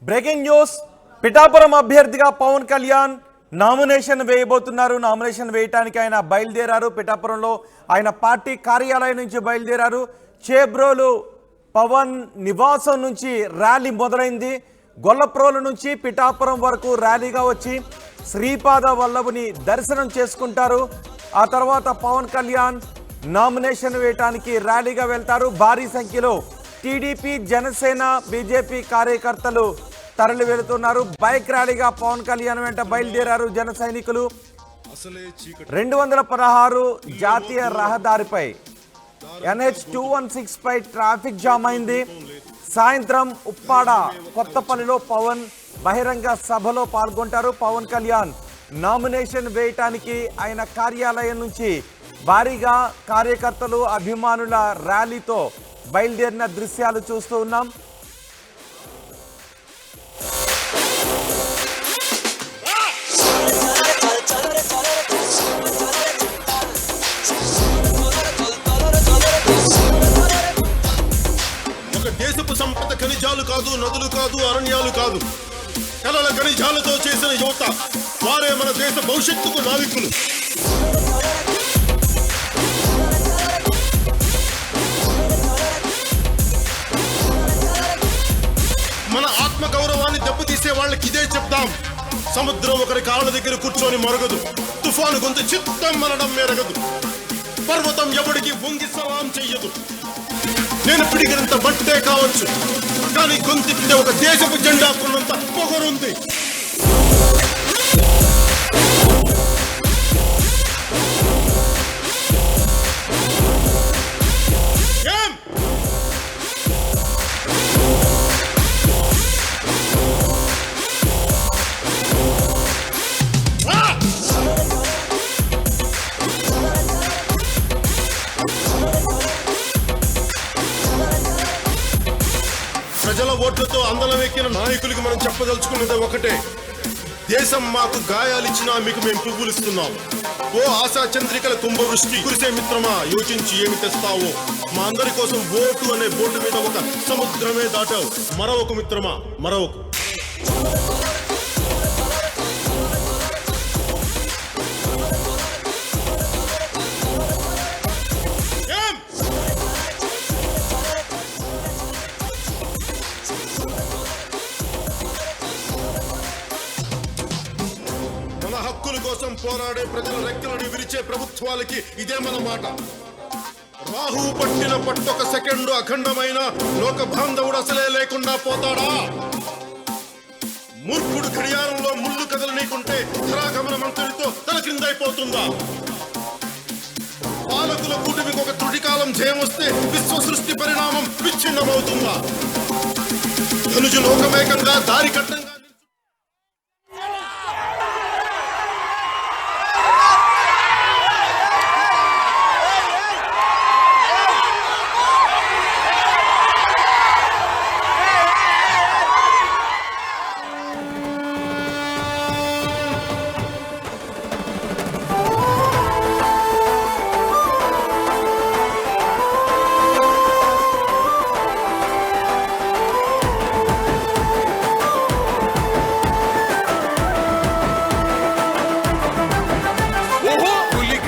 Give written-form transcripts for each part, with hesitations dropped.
Breaking news. Pithapuram అభ్యర్థిగా Pawan Kalyan nomination వేయబోతున్నారు. Nomination వేయడానికి ఆయన బయలుదేరారు. పిఠాపురంలో ఆయన పార్టీ కార్యాలయం నుంచి బయలుదేరారు. చేబ్రోలు పవన్ నివాసం నుంచి ర్యాలీ మొదలైంది. గొల్లప్రోలు నుంచి పిఠాపురం వరకు ర్యాలీగా వచ్చి శ్రీపాద వల్లభుని దర్శనం చేసుకుంటారు. ఆ తర్వాత పవన్ కళ్యాణ్ నామినేషన్ వేయడానికి ర్యాలీగా వెళ్తారు. భారీ సంఖ్యలో టీడీపీ, జనసేన, బీజేపీ కార్యకర్తలు తరలి వెళుతున్నారు. బైక్ ర్యాలీగా పవన్ కళ్యాణ్ వెంట బయలుదేరారు జన సైనికులు. 216 జాతీయ రహదారిపై NH-216 పై ట్రాఫిక్ జామ్ అయింది. సాయంత్రం ఉప్పాడ కొత్తపల్లిలో పవన్ బహిరంగ సభలో పాల్గొంటారు. పవన్ కళ్యాణ్ నామినేషన్ వేయటానికి ఆయన కార్యాలయం నుంచి భారీగా కార్యకర్తలు, అభిమానుల ర్యాలీతో బయలుదేరిన దృశ్యాలు చూస్తూ ఉన్నాం. దేశపు సంపద ఖనిజాలు కాదు, నదులు కాదు, అరణ్యాలు కాదు, కలల ఖనిజాలతో చేసిన యువత, వారే మన దేశ భవిష్యత్తుకు నావికులు. మన ఆత్మ గౌరవాన్ని దెబ్బతీసే వాళ్ళకి ఇదే చెప్తాం. సముద్రం ఒకరి కాళ్ళ దగ్గర కూర్చొని మొరగదు, తుఫాను గొంతు చిత్తం మనడం మెరగదు, పర్వతం ఎవడికి వంగి సలాం చెయ్యదు. నేను పిడిగినంత బట్టే కావచ్చు, కానీ గొంతుకి ఒక దేశపు జెండా కొన్నంత పొగరుంది. ప్రజల ఓట్లతో అందలమెక్కిన నాయకులకి మనం చెప్పదలుచుకున్నది ఒకటే: దేశం మాకు గాయాలిచ్చినా మీకు మేము పువ్వులిస్తున్నాం. ఓ ఆశా చంద్రికల కుంభవృష్టి కురిసే మిత్రమా, యోచించి ఏమి తెస్తావో. మా అందరి కోసం ఓటు అనే బోటు మీద ఒక సముద్రమే దాటావు. మరొక మిత్రమా, మరొక. హక్కుల కోసం పోరాడే ప్రజల రెక్కలను విరిచే ప్రభుత్వాలకి ఇదే మన మాట. రాహు పట్టిన పట్టొక సెకండు అఖండమైన లోక బాంధవుడు అసలే లేకుండా పోతాడా? మూర్ఖుడు గడియారంలో ముళ్ళు కదలనీకుంటే ధరాగమన మంత్రుడితో తల క్రిందైపోతుందా? పాలకుల కూటమికి ఒక త్రుటికాలం జయం వస్తే విశ్వ సృష్టి పరిణామం విచ్ఛిన్నమవుతుందా? ధనుజు లోకమేకంగా దారి కట్టంగా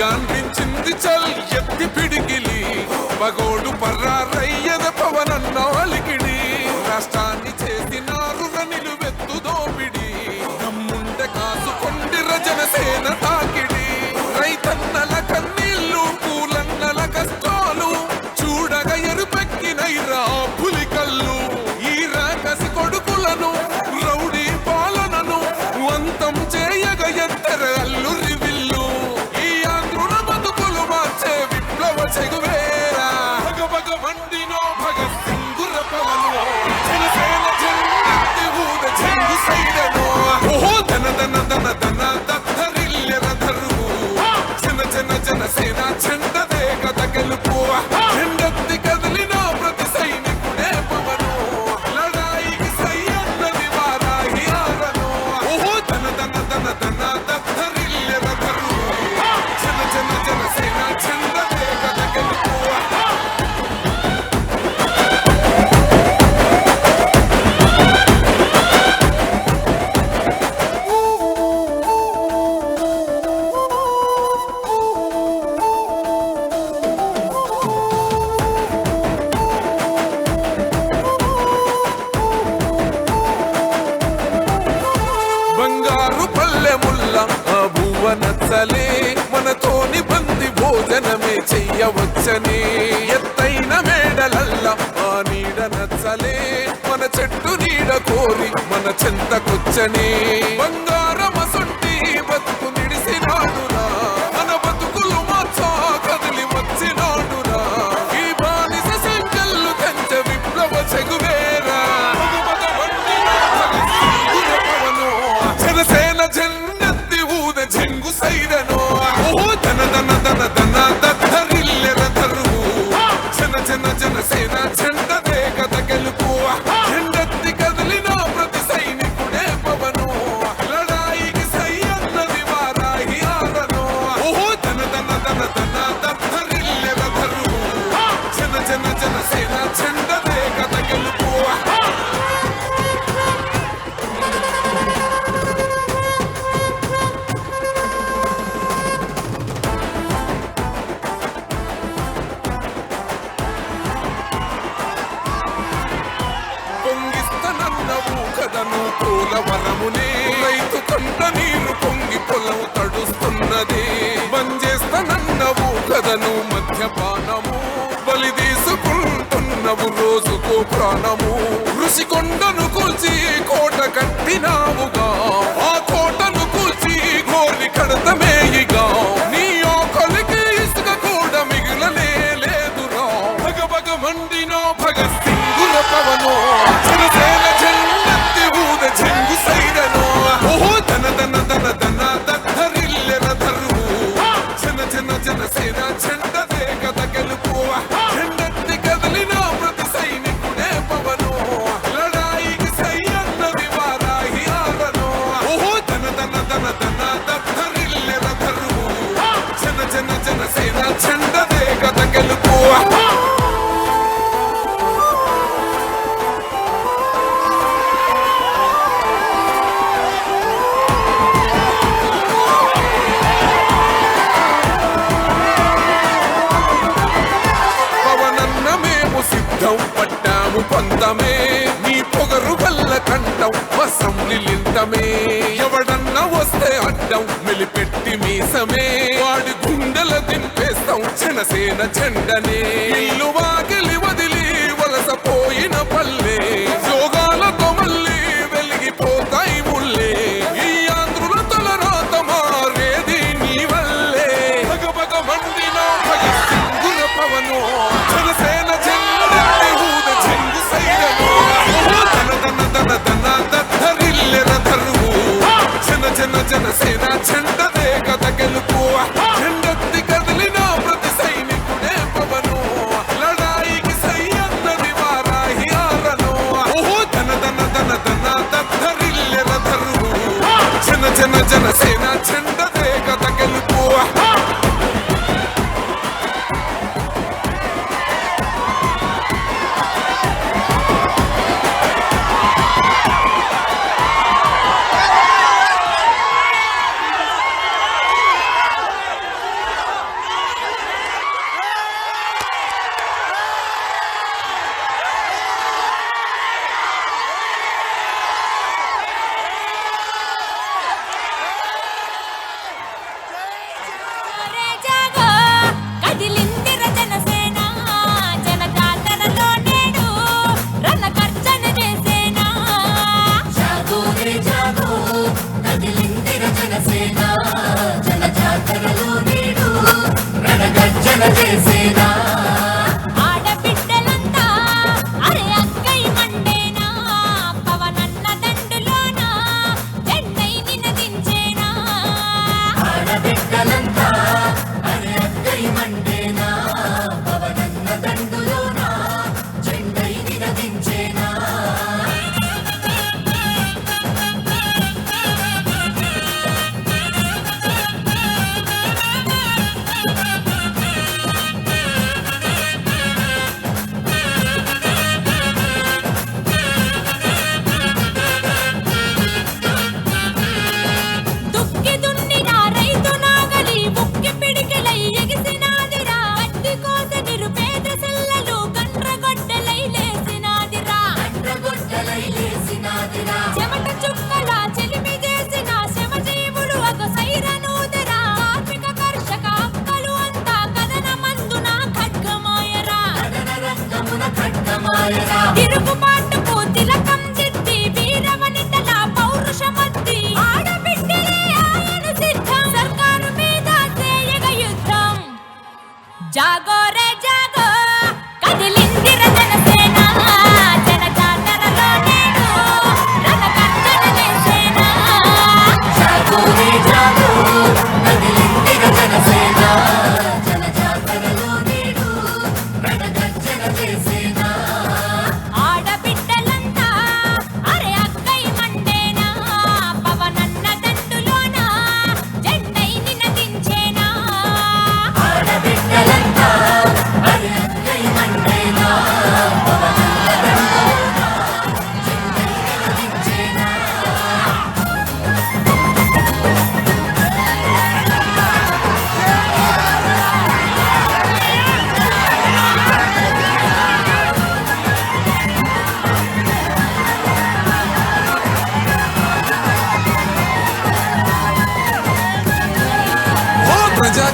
గాంధించింది చల్ ఎత్తి పిడికిలి, పగోడు పర్రారయ్యద పవనన్నాలికిడి. రాష్ట్రాన్ని చేసినారు నిలువెత్తు దోపిడి, దమ్ముండ కాసుకొండిర జనసేన తాకిడి. రైతన్నల కన్నీళ్లు, పూలన్నల కష్టాలు చూడగ ఎరుపెక్కినైరా పులికల్లు. ఈ రాకసి కొడుకులను, రౌడీ పాలనను వంతం చేయగ ఎంతర అల్లు రివిల్లు. చెగువేరా భగ భగ మండినో భగత్ సింగుర పవను జనసేన నచ్చలే మనతోని బంది భోజనమే చెయ్యవచ్చని ఎత్తైన మేడలల్ల ఆ నీడ నచ్చలే మన చెట్టు నీడ కోరి మన చెంతకొచ్చని బంగారమసొంటి బతుకు నిడిసినాడురా మన బతుకులు మార్చా కదిలి వచ్చినాడురా ఈ బానిస సంకల్లు కంచ విప్లవ చెగువేరా జనసేన జన్నెత్తి ఊద జంగు సైరనో ఓ దన దన దన దన దద్దరిల్లెర దరువు జన జన జనసేన జెండదే కథ గెలుపు జెండెత్తి కదిలిన ప్రతి సైనికుడే పవను లడాయికి సై అన్నది వారాహి ఆరనో ఓ దన దన దన దన దద్దరిల్లెర దరువు జన జన జనసేన జెండదే కథ గెలుపు పొంగిస్తనన్నవు కదను పోలవరమునే రైతు కంట నీరు పొంగి పొలవు తడుస్తున్నది బంజేస్తనన్నవు కదను మద్యపానము బలి తీసుకుంటున్నవు రోజుకో ప్రాణము ఋషికొండను కూల్చి కోట కట్టినావుగా ఆ కోటను కూల్చి గోలి కడతమేయిగా నీ ఆకలికి ఇసుక కూడా మిగిలనే లేదురా భగ భగ మండినో భగత్ సింగుల పవనో జనసేన జెండెత్తి ఊద జంగు సైరనో ఓ దన దన దన దన దద్దరిల్లెర దరువు జన జన జనసేన జెండదే కథ గెలుపు జెండెత్తి కదిలిన ప్రతి సైనికుడే పవను లడాయికి సై అన్నది వారాహి ఆరనో ఓ దన దన దన దన దద్దరిల్లెర దరువు జన జన జనసేన జెండదే కథ గెలుపు పవనన్న మేము సిద్ధం పట్టాము పంతమే నీ పొగరు వల్ల కండం వసం నిలింతమే ఎవడన్న వస్తే అడ్డం మెలిపెట్టి మీసమే వాడి గుండెల దింపేస్తాం జనసేన జెండనే ఇల్లు వాకిలి వదిలి వలసపోయిన పల్లె యోగాలతో మళ్ళీ వెలిగిపోతాయి ముల్లే ఈ ఆంధ్రుల తలరాత మారేది నీ వల్లే భగ భగ మండినో భగత్ సింగుల పవనో జనసేన జెండెత్తి ఊద జంగు సైరనో ఓ దన దన దన దన దద్దరిల్లెర దరువు జన జన జనసేన జెండదే కథ గెలుపు జెండెత్తి కదిలిన ప్రతి సైనికుడే పవను లడాయికి సై అన్నది వారాహి ఆరనో ఓ దన దన దన దన దద్దరిల్లెర దరువు జన జన జనసేన జెండదే కథ గెలుపు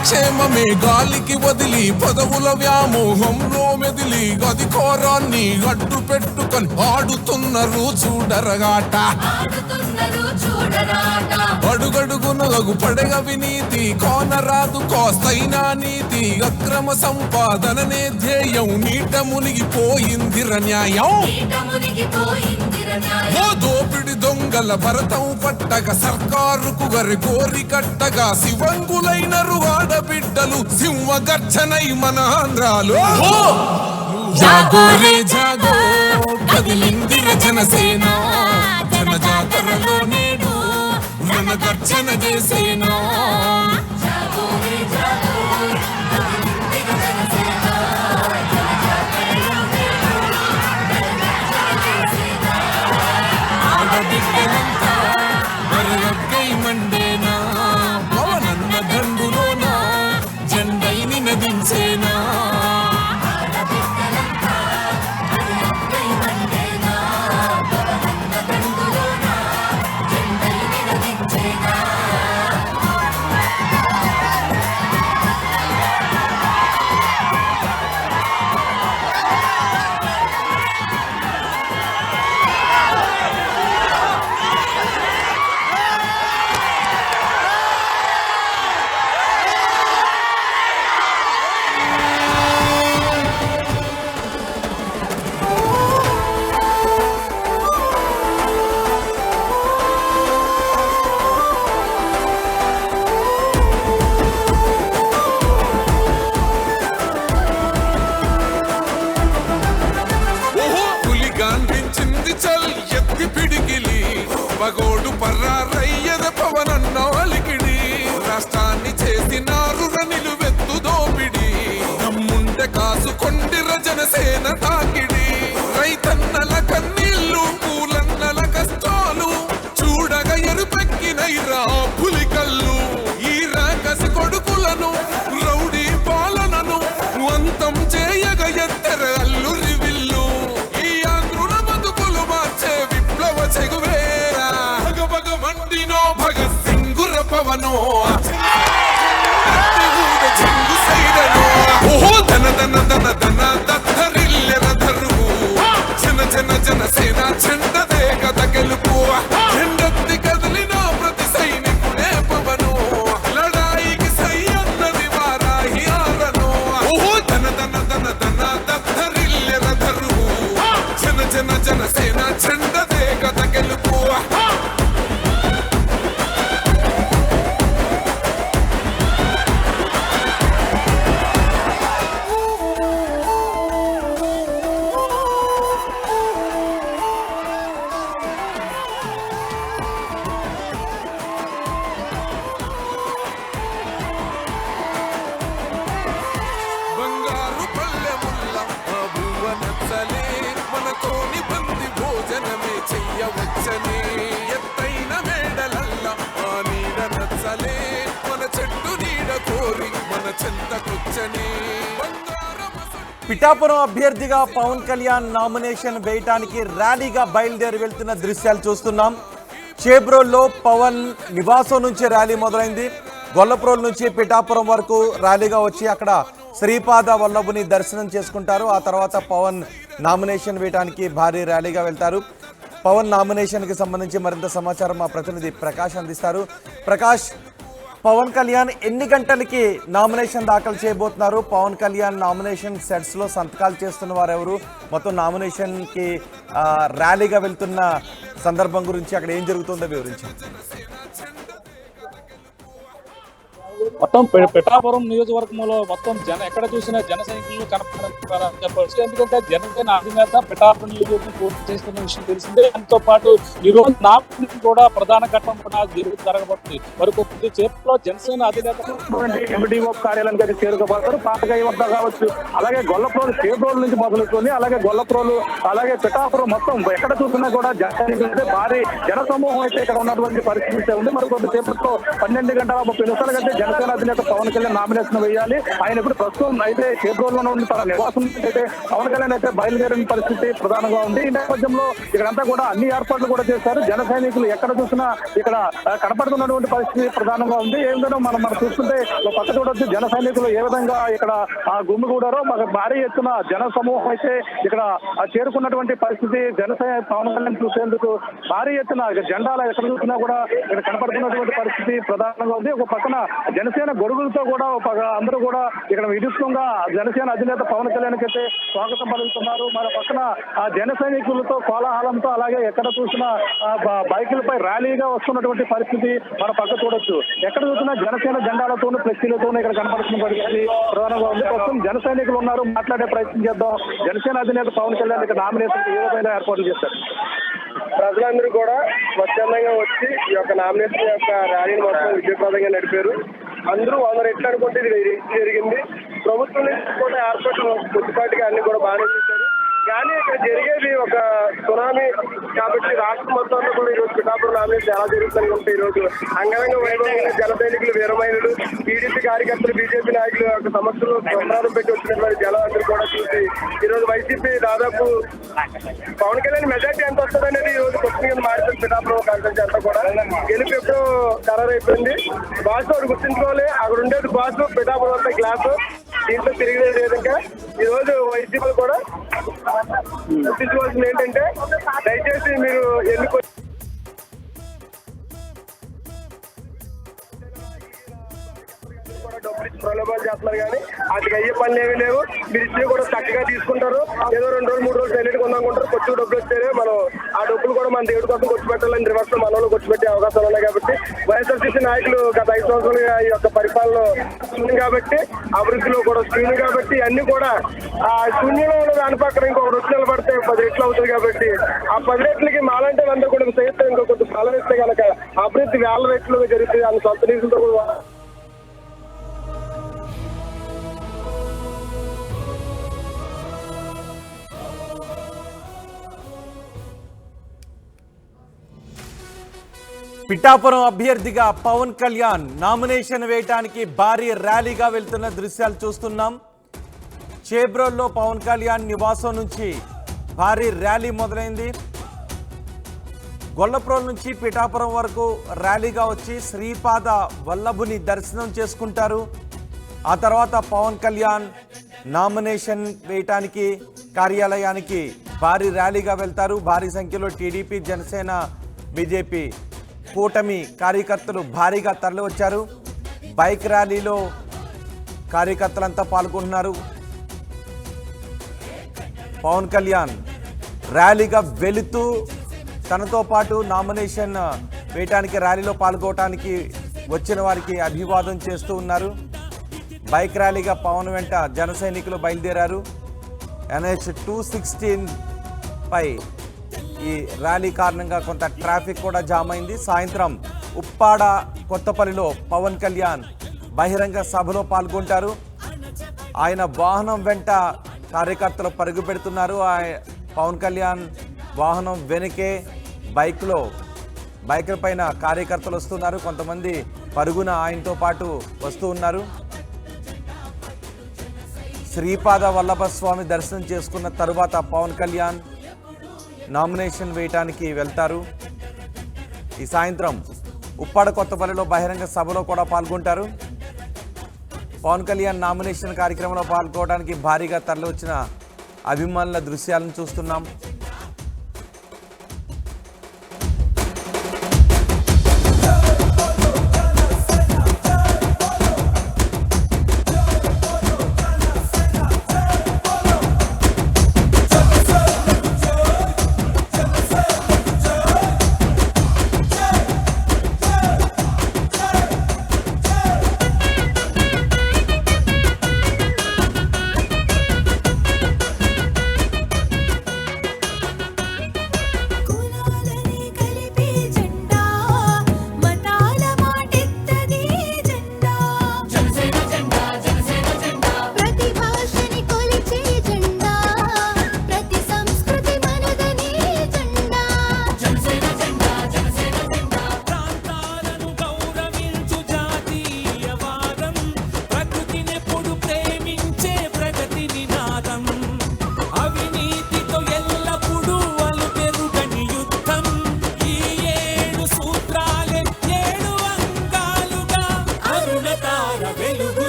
సంక్షేమమే గాలికి వదిలి పదవుల వ్యామోహంలో మెదిలి అధికారాన్ని అడ్డు పెట్టుకొని ఆడుతున్నారు చూడరగాట అడుగడుగునగు పడగ వినీతి కోనరాదు కోస్తైనా నీతి అక్రమ సంపాదననే ధ్యేయం నీట మునిగిపోయిందిర న్యాయం ఓ దోపిడి దొంగల భరతం పట్టగా సర్కారుకు గరి కోరి కట్టగా శివంగులైనరు ఆడబిడ్డలు సింహ గర్జనై మన ఆంధ్రాలో జాగో రే జాగో కదిలిందిర జనసేన జన జాతరలో నేడు మన గర్జన చేసేనా ఆడబిడ్డలంతా బరగై మండేనా పవనన్న దండులోనా జెండైని నదించేనా పగోడు పర్రారయ్యద పవనన్న అలికిడి రాష్ట్రాన్ని చేసినారు నిలువెత్తు దోపిడి దమ్ముంటే కాసుకొండిర జనసేన తాకిడి రైతన్నల కన్నీళ్లు పూలన్నల కష్టాలు చూడగా ఎరుపెక్కినైరా పులికల్లు ఈ రాకసి కొడుకులను రౌడీ పాలనను అంతం చేయగ ఎత్తర అల్లు రివిల్లు ఈ ఆంధ్రుల బతుకులు మార్చే విప్లవ చెగువేరా భగ మండినో భగత్ సింగుర పవనో చెంగు సైడనో ఓహో ధన ధన ధన ధన దత్తరిల్లెర ధరువు జన జన జనసేన చెండదే కథ గెలుపు చెండెత్తి కదిలిన ప్రతి సైనికుడే పవను లడాయికి సై అన్నది వారాహి ఆరను ఓహో ధన ధన ధన ధన దత్తరిల్లెర ధరువు జన జన జనసేన చెండదే కథ గెలుపు బంగారు పల్లెముల్ల ఆ భువ నచ్చలే మనతోని బంది భోజనమే చెయ్యవచ్చని ఎత్తైన మేడలల్ల ఆ నీడ నచ్చలే మన చెట్టు నీడ కోరి మన చెంతకొచ్చని పిఠాపురం అభ్యర్థిగా పవన్ కళ్యాణ్ నామినేషన్ వేయటానికి ర్యాలీగా బయలుదేరి వెళ్తున్న దృశ్యాలు చూస్తున్నాం. చేబ్రోల్లో పవన్ నివాసం నుంచి ర్యాలీ మొదలైంది. గొల్లప్రోలు నుంచి పిఠాపురం వరకు ర్యాలీగా వచ్చి అక్కడ శ్రీపాద వల్లభుని దర్శనం చేసుకుంటారు. ఆ తర్వాత పవన్ నామినేషన్ వేయడానికి భారీ ర్యాలీగా వెళ్తారు. పవన్ నామినేషన్కి సంబంధించి మరింత సమాచారం మా ప్రతినిధి ప్రకాష్ అందిస్తారు. ప్రకాష్, పవన్ కళ్యాణ్ ఎన్ని గంటలకి నామినేషన్ దాఖలు చేయబోతున్నారు? పవన్ కళ్యాణ్ నామినేషన్ సెట్స్లో సంతకాలు చేస్తున్న వారు ఎవరు? మొత్తం నామినేషన్కి ర్యాలీగా వెళ్తున్న సందర్భం గురించి అక్కడ ఏం జరుగుతుందో వివరించారు. మొత్తం పిఠాపురం నియోజకవర్గంలో మొత్తం ఎక్కడ చూసినా జన సైనికులు కనపడాలని చెప్పవచ్చు. ఎందుకంటే జనసేన అధినేత పిఠాపురం నియోజకవర్గం పూర్తి చేస్తున్న విషయం తెలిసిందే. దాంతో పాటు ఈ రోజు నామినేషన్ కూడా ప్రధాన ఘట్టం కూడా జరగబోతుంది. మరి కొద్ది చేతిలో జనసేన అధినేత ఎంపీడీఓ కార్యాలయానికి చేరుకోబోతారు. పాతగాయ వద్ద కావచ్చు, అలాగే గొల్లప్రోలు చేబ్రోలు నుంచి మొదలుకొని అలాగే గొల్లప్రోలు అలాగే పిఠాపురం మొత్తం ఎక్కడ చూసినా కూడా జనసైనికులు భారీ జన సమూహం అయితే ఇక్కడ ఉన్నటువంటి పరిస్థితి ఉంది. మరి కొద్ది సేపట్లో 12 గంటల 30 నిమిషాల కంటే జనసేన జనసేన అధినేత పవన్ కళ్యాణ్ నామినేషన్ వేయాలి. ఆయన ఇప్పుడు ప్రస్తుతం అయితే చేబ్రోలులో ఉండి తన నివాసం అయితే పవన్ కళ్యాణ్ అయితే బయలుదేరిన పరిస్థితి ప్రధానంగా ఉంది. ఈ నేపథ్యంలో ఇక్కడంతా కూడా అన్ని ఏర్పాట్లు కూడా చేశారు. జన సైనికులు ఎక్కడ చూసినా ఇక్కడ కనపడుతున్నటువంటి పరిస్థితి ప్రధానంగా ఉంది. ఏ విధంగా మనం చూస్తుంటే పక్క చూడొచ్చు జన సైనికులు ఏ విధంగా ఇక్కడ గుమ్మిగూడారో భారీ ఎత్తున జన సమూహం అయితే ఇక్కడ చేరుకున్నటువంటి పరిస్థితి. జనసేన పవన్ కళ్యాణ్ చూసేందుకు భారీ ఎత్తున జెండాలు ఎక్కడ చూసినా కూడా ఇక్కడ కనపడుతున్నటువంటి పరిస్థితి ప్రధానంగా ఉంది. ఒక పక్కన జనసేన గొడుగులతో కూడా అందరూ కూడా ఇక్కడ విద్యుత్తంగా జనసేన అధినేత పవన్ కళ్యాణ్ అయితే స్వాగతం పలుకుతున్నారు. మన పక్కన జన సైనికులతో కోలాహలంతో అలాగే ఎక్కడ చూసినా బైకులపై ర్యాలీగా వస్తున్నటువంటి పరిస్థితి మన పక్క చూడొచ్చు. ఎక్కడ చూసినా జనసేన జెండాలతోనూ ఫ్లెక్సీలతోనూ ఇక్కడ కనపడుతున్న పరిస్థితి ప్రధానంగా ఉంది. ప్రస్తుతం జన సైనికులు ఉన్నారు, మాట్లాడే ప్రయత్నం చేద్దాం. జనసేన అధినేత పవన్ కళ్యాణ్ ఇక్కడ నామినేషన్ ఏ విధంగా ఏర్పాట్లు చేశారు? ప్రజలందరూ కూడా స్వచ్ఛందంగా వచ్చి ఈ యొక్క నామినేషన్ యొక్క ర్యాలీని మొత్తం విజయప్రదంగా నడిపారు. అందరూ 100 రెట్లు అనుకుంటే ఇది జరిగింది. ప్రభుత్వం నుంచి కూడా ఏర్పాట్లు కొద్దిపాటిగా అన్ని కూడా బాగానే చేశారు. కానీ ఇక్కడ జరిగేది ఒక సునామీ కాబట్టి రాష్ట్రం మొత్తంలో కూడా ఈరోజు పిఠాపురం నామినేషన్ ఎలా జరుగుతుంది అంటే ఈరోజు అంగరంగ వైభవంగా జన సైనికులు వీరమైనలు టీడీపీ కార్యకర్తలు బీజేపీ నాయకులు యొక్క సమస్యలు సంబరాలు పెట్టి వచ్చినటువంటి జనాలందరూ కూడా చూసి ఈరోజు వైసీపీ దాదాపు పవన్ కళ్యాణ్ మెజార్టీ ఎంత వస్తుంది అనేది ఈ రోజు క్వశ్చన్ కింద మారుతుంది. పిఠాపురం కాన్ఫరెన్స్ అంతా కూడా గెలుపు ఎప్పుడో ఖరారైపోయింది. బాసు వాడు గుర్తించుకోవాలి, అక్కడ ఉండేది బాసు, పిఠాపురం అంతా గ్లాసు, దీంట్లో తిరిగిలేదు విధంగా ఈ రోజు వైసీపీ కూడా గుర్తించుకోవాల్సింది ఏంటంటే దయచేసి మీరు ఎన్నుకో డబ్బులు ఇచ్చి ప్రలోభాలు చేస్తున్నారు కానీ వాటికి అయ్యే పనులు ఏమీ లేవు. మీరు ఇచ్చి కూడా చక్కగా తీసుకుంటారు. ఏదో 2 రోజులు 3 రోజులు సైలెంట్ కొందాకుంటారు. కొంచెం డబ్బులు వస్తే మనం ఆ డబ్బులు కూడా మన దేవుడి కోసం ఖర్చు పెట్టాలని రివర్స్ మన వాళ్ళు ఖర్చు పెట్టే అవకాశాలు ఉన్నాయి. కాబట్టి వైఎస్ఆర్సీసీ నాయకులు గత 5 సంవత్సరాలుగా ఈ యొక్క పరిపాలన ఉంది కాబట్టి అభివృద్ధిలో కూడా శూన్యం కాబట్టి అన్ని కూడా ఆ శూన్యంలో ఉన్న దాని పక్కన ఇంకొక రెట్లు పడితే 10 రెట్లు అవుతుంది. కాబట్టి ఆ 10 రెట్లకి మాలంటే అందరూ కూడా సైతం ఇంకో కొంచెం బలం ఇస్తే కనుక అభివృద్ధి 1000 రెట్లు జరుగుతుంది. అని సొంత నిధులతో కూడా పిఠాపురం అభ్యర్థిగా పవన్ కళ్యాణ్ నామినేషన్ వేయడానికి భారీ ర్యాలీగా వెళ్తున్న దృశ్యాలు చూస్తున్నాం. చేబ్రోల్లో పవన్ కళ్యాణ్ నివాసం నుంచి భారీ ర్యాలీ మొదలైంది. గొల్లప్రోల్ నుంచి పిఠాపురం వరకు ర్యాలీగా వచ్చి శ్రీపాద వల్లభుని దర్శనం చేసుకుంటారు. ఆ తర్వాత పవన్ కళ్యాణ్ నామినేషన్ వేయటానికి కార్యాలయానికి భారీ ర్యాలీగా వెళ్తారు. భారీ సంఖ్యలో టీడీపీ, జనసేన, బీజేపీ కూటమి కార్యకర్తలు భారీగా తరలివచ్చారు. బైక్ ర్యాలీలో కార్యకర్తలంతా పాల్గొంటున్నారు. పవన్ కళ్యాణ్ ర్యాలీగా వెళుతూ తనతో పాటు నామినేషన్ వేయటానికి ర్యాలీలో పాల్గొనడానికి వచ్చిన వారికి అభివాదం చేస్తూ ఉన్నారు. బైక్ ర్యాలీగా పవన్ వెంట జన సైనికులు బయలుదేరారు. NH-216 పై ఈ ర్యాలీ కారణంగా కొంత ట్రాఫిక్ కూడా జామ్ అయింది. సాయంత్రం ఉప్పాడ కొత్తపల్లిలో పవన్ కళ్యాణ్ బహిరంగ సభలో పాల్గొంటారు. ఆయన వాహనం వెంట కార్యకర్తలు పరుగు పెడుతున్నారు. పవన్ కళ్యాణ్ వాహనం వెనుకే బైకుల పైన కార్యకర్తలు వస్తున్నారు. కొంతమంది పరుగున ఆయనతో పాటు వస్తూ ఉన్నారు. శ్రీపాద వల్లభ స్వామి దర్శనం చేసుకున్న తరువాత పవన్ కళ్యాణ్ నామినేషన్ వేయటానికి వెళ్తారు. ఈ సాయంత్రం ఉప్పాడ కొత్తపల్లిలో బహిరంగ సభలో కూడా పాల్గొంటారు. పవన్ కళ్యాణ్ నామినేషన్ కార్యక్రమంలో పాల్గొనడానికి భారీగా తరలి వచ్చిన అభిమానుల దృశ్యాలను చూస్తున్నాం.